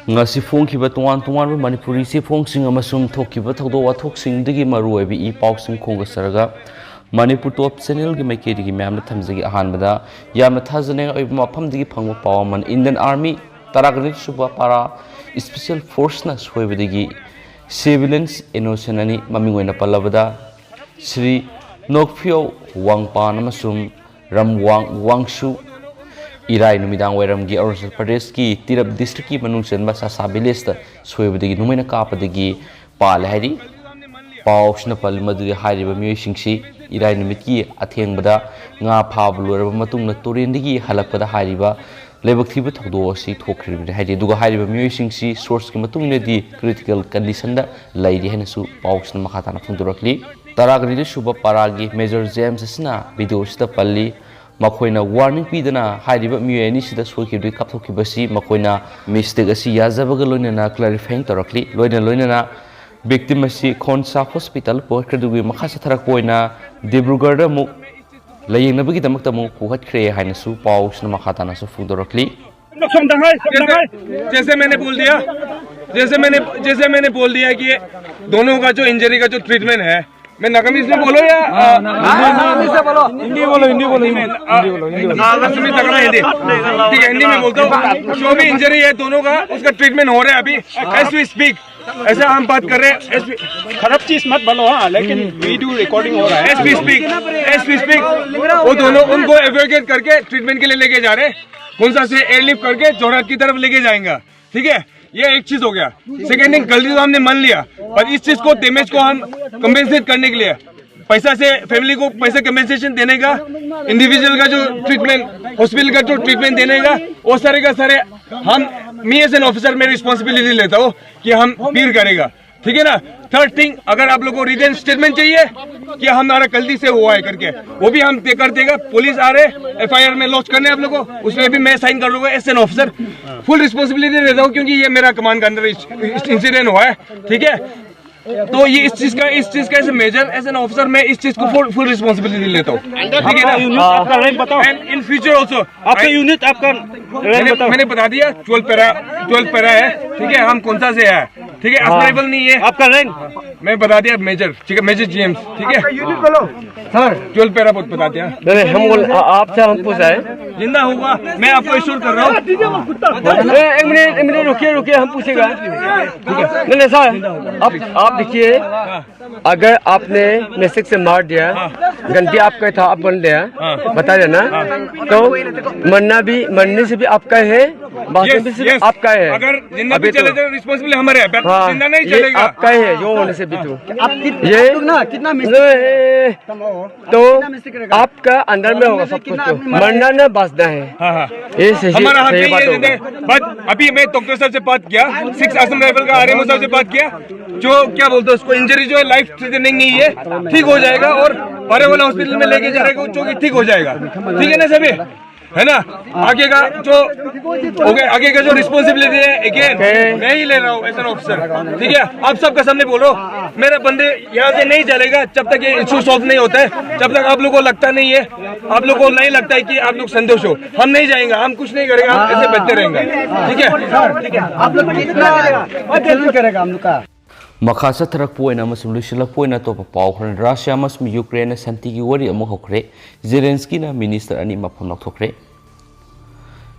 ngasi phongkiba tongan manipuri si phongsing amasum thokiba thogdo wathoksing digi maruobi I pausing khonga saraga manipur top channel gi maike digi myam na thamjagi ahanbada yamna thajane oi mafam digi phangwa pawaman Indian Army taragani suba para special force na soibadagi civilians innocent ani mamingoina palabada Sri Nokphio Wangpan amasum Wangsu Irai numidang weram gi Arunachal Pradesh ki Tirap district ki manungsen ba sa village ta soibadagi Nongmeina kapadagi pal Hairi pausna pal maduri Hairi ba mioi singsi Irai numit ki athengbada nga phabulor ba matung na torendigi halakpada Hairi ba lebak thiba thogdo si thokhribne Hairi duga Hairi ba mioi singsi source ki matung ne di critical condition da lairi henasu pausna makhata na phungdurakli taragri suba paragi Major James asna video sta palli makoina warning pidana hariba mieni sida soikibdi kapthokibasi makoina mistake asi yajabaga loinana clarifying torakli loina victim asi khonsa hospital porkadugi makhasa tharak poina Dibrugarh da mu layingnabagi damakta mu puhatkre haina su pausna makhata na su fudorakli जैसे मैंने बोल दिया कि दोनों का जो injury का जो ट्रीटमेंट है मैं नकमी से बोलो या हिंदी बोलो ठीक है हिंदी में बोलता हूँ जो भी इंजरी है दोनों का उसका ट्रीटमेंट हो रहा है अभी एज वी स्पीक ऐसा हम बात कर रहे हैं खराब चीज मत बोलो हाँ लेकिन वीडियो रिकॉर्डिंग हो रहा है एज वी स्पीक वो दोनों उनको एवोकेट करके ट्रीटमेंट के लिए लेके जा रहे हैं कौन से एयरलिफ्ट करके जोरहाट की तरफ लेके जाएंगे ठीक है ये एक चीज हो गया सेकेंड थिंग गलती तो हमने मान लिया पर इस चीज को डैमेज को हम कंपेंसेट करने के लिए पैसा से फैमिली को पैसा कंपेंसेशन देने का इंडिविजुअल का जो ट्रीटमेंट हॉस्पिटल का जो ट्रीटमेंट देने का वो सारे का सारे हम मी एज एन ऑफिसर में रिस्पॉन्सिबिलिटी लेता हूँ कि हम पीर करेगा ठीक है ना थर्ड थिंग अगर आप लोगों को रिटन स्टेटमेंट चाहिए कि हमारा गलती से हुआ है करके वो भी हम कर देगा पुलिस आ रहे FIR में लॉन्च करने आप लोगों को उसमें भी मैं साइन कर लूंगा as an officer full responsibility लेता हूँ क्योंकि ये मेरा कमांड का अंदर इंसिडेंट हुआ है ठीक है तो ये इस चीज का as major as an officer मैं इस चीज को फुल रिस्पॉन्सिबिलिटी लेता हूँ ठीक है ना आपका रैंक बताओ एंड इन फ्यूचर ऑल्सो आपका यूनिट आपका मैंने बता दिया 12 पैरा है ठीक है हम कौन सा से है ठीक है एस्पिरेबल नहीं है आपका रैंक मैं बता दिया मेजर ठीक है मेजर GM ठीक है यूनिट बोलो सर 12 पैरा बता दिया हम आपसे हम पूछा है जिंदा होगा मैं आपको इश्योर कर रहा हूँ एक मिनट रुकिए हम पूछेगा नहीं सर आप देखिए अगर आपने मैसेज से मार दिया गलती आपका था आप बन दिया बता देना तो मरने से भी आपका है बाकी भी आपका है अगर जिंदा भी चले तो रिस्पांसिबल हमारे है जिंदा नहीं चलेगा आपका है जो होने से भी तो ये कितना तो आपका अंदर में होगा सब कुछ तो मरना ना बचना है ये सही हमारा हक नहीं है बट अभी मैं डॉक्टर साहब से बात किया 6 असम राइफल का आरएमओ साहब से बात किया जो क्या बोलते हैं उसको इंजरी जो है लाइफ थ्रेटनिंग नहीं है ठीक हो जाएगा और बड़े वाला हॉस्पिटल में लेके जाएगा जो कि ठीक हो जाएगा ठीक है ना सभी है ना आगे का जो आगे का जो रिस्पॉन्सिबिलिटी है अगेन मैं ही ले रहा हूँ एज एन ऑफिसर ठीक है आप सबका सामने बोलो मेरा बंदे यहाँ से नहीं चलेगा जब तक ये इशू सॉल्व नहीं होता है जब तक आप लोगों को लगता नहीं है आप लोगों को नहीं लगता है कि आप लोग संतोष हो हम नहीं जाएंगे हम कुछ नहीं करेंगे हम ऐसे बचते रहेंगे ठीक है आप लोग करेगा हम लोग का Makasa tarak poina masum lushila poina topa pau khran Russia masum Ukraine santi ki wari amu hokre Zelensky na minister ani mapam thokre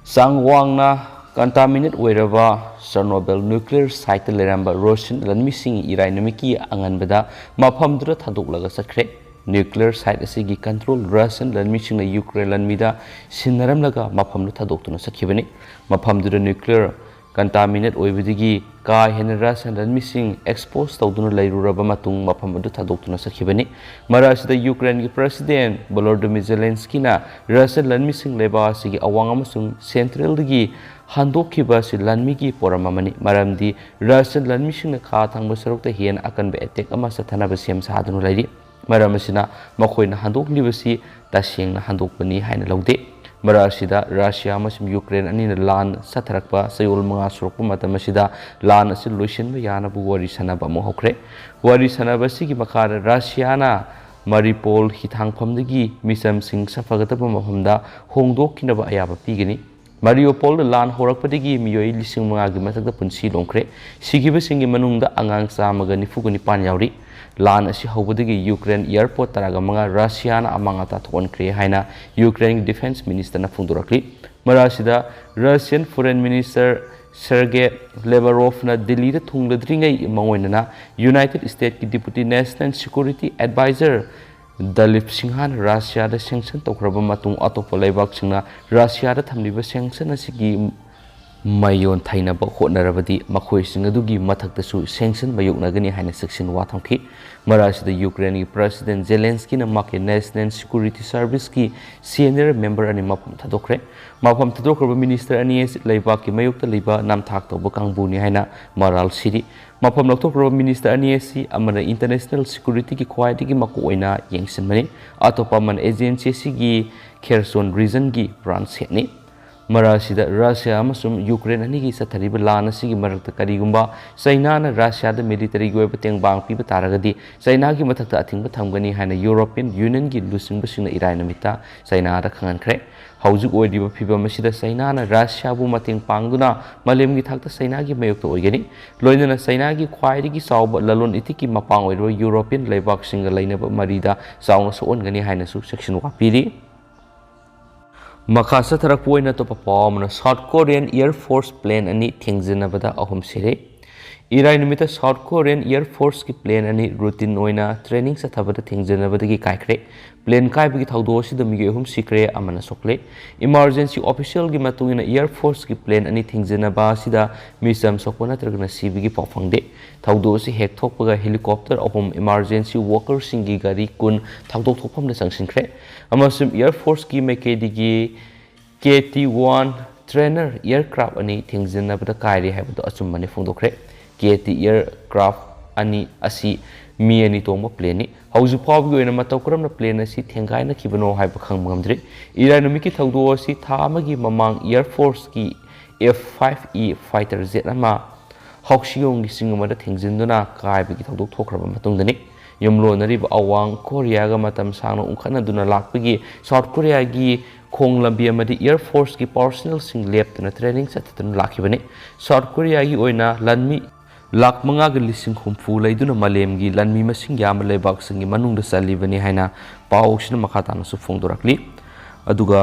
Sangwang na contaminate oiraba Chernobyl nuclear site leramba Russian lanmising irai namiki angan bada mapam dura thadok laga sakre nuclear site asigi control Russian lanmising na Ukraine lanmida sinaram laga mapam lu thadok tuna sakhibani mapam dura nuclear contaminate oibidigi ka henera and missing exposed to lairuraba matung mafam adu thadokuna sakhibani marasida Ukraine ki president Volodymyr Zelensky na Russian land missing leba sigi awang amasung central digi handokhiba si lanmi ki poramamani maramdi Russian land missing na kha thangba sarukta hian akan be attack ama sathana ba sem sadunu lairi maramasina makoina handoklibasi taseng na handokpani haina laude Marasida Russia masum Ukraine ani lan satharakpa sayol mga surukpa matamasida lan asil luishin ba yana bu wari sanaba mo hokre wari sanaba sigi makara Russia na Mariupol hitangpham dagi Micham sing safagataba mahumda hongdok kinaba ayaba pigani Mariupol lan horakpadagi miyoi lising mangagi mathakta punsi longkre sigibasingi manungda angang chamaga nifugani pan yauri lan asi hobadagi Ukraine airport taraga manga Russia na amanga ta thonkre haina Ukraine defense minister na phungdurakli marasida Russian foreign minister Sergei Lavrov na Delhi da thungladringai mangoinana United States ki deputy national security advisor Dalip Singhan Russia da sanction tokraba matung atopa laibak singna Russia da thamliba sanction asigi mayon thaina ba khonarabadi makhoi sing adugi mathakta su sanction mayoknagani haina section wa thamki marasida Ukraine president Zelensky na make national security service ki senior member ani mapam thadokraba minister ani laibak ki mayokta liba nam thak to kangbu ni haina maral siri mapam loktokraba minister ani si amana international security ki khwaidi ki maku oina yengsin mani atopa man agency si gi Kherson region gi branch ni marasida Russia amasum Ukraine ani gi sathariba lan asigi marakta karigumba China na Russia da military gi oiba tengbang piba taragadi China gi mathakta athingba thamgani haina European Union gi lusingba singna irai namita China da khangankhre haujuk oidiba phiba masida China na Russia bu mateng pangduna malem gi thakta China gi mayokta oigani loinana China gi khwaidi gi sauba lalon itiki mapang oiro European laibak singa lainaba marida sauna so ongani haina su section wa piri Makasa tarak po na to papam na South Korean Air Force plane ani thingzina bada ahom sire irai numita South Korean Air Force ki plane ani routine oina training sa thabada thingzina bada ki kaikre plane kai bi thaudo si da mi hum sikre amana sokle emergency official gi matungina Air Force ki plane ani thingzina ba sida Micham sokona tragna CB gi pawfangde thaudo si hek thokpaga helicopter ahom emergency worker singi gari kun thaudo thokpam na sangsinkre amasum Air Force ki mekedigi KT-1 trainer aircraft ani thingzina bada kairi haibado asum mani phongdokre KT aircraft ani asi mi ani tongba plane ni hauju phawgi oina mataw kramna plane asi thengai na kibano haiba khangmamdri ira numi ki thaudo asi thamagi mamang Air Force ki F5E fighter jet ama hawksiyong gi singama da thingzinduna kaiba gi thaudo thokraba matungdani yumlonariba awang Korea ga matam sangna ungkhana duna lakpagi South Korea gi khong lambi amadi Air Force ki personnel sing leptana training satatan lakhibani South Korea gi oina lanmi lak manga ga lising khumfu leiduna malem gi lanmi masing yam lebak singi manung da salibani haina pawsina makhata na su phongdorakli aduga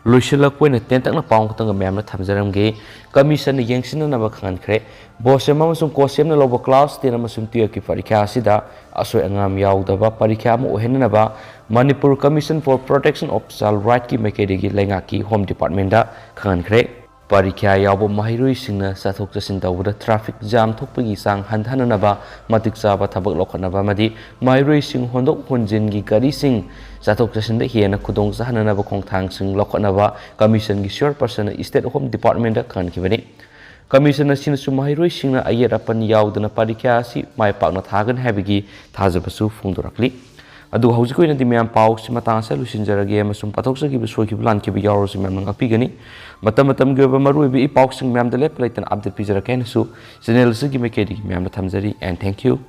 loisilak poina tentak na pawng tanga mem na thamjaram ge commission yengsina na bakhan khre bosem amasum kosem na loba class 10 amasum 12 ki parikha asida asoi angam yaudaba parikha mo ohenna ba Manipur Commission for Protection of Child Right ki mekedigi lenga ki Home Department da khan khre parikha yawbo mahirui singna sathok jasin tawda traffic jam thokpagi sang hanthana ba matik chaba thabak lokhana ba madi mahirui sing hondok honjin gi gari sing sathok jasin da hiena khudong jahana ba khongthang sing lokhana ba commission gi chairperson state home department da khan kibani commission asina su mahirui singna ayerapan yawdana parikha si mai pakna thagan habigi thajabasu phungdorakli adu hauji koina di myam pau si matang sa lusinjarage amasum pathoksa ki bisoi ki plan ki bi yawro si myam ngak pigani matam ge ba maru bi pau sing myam de lep laitan update pijara ken su channel su ki mekedi myam na thamjari and thank you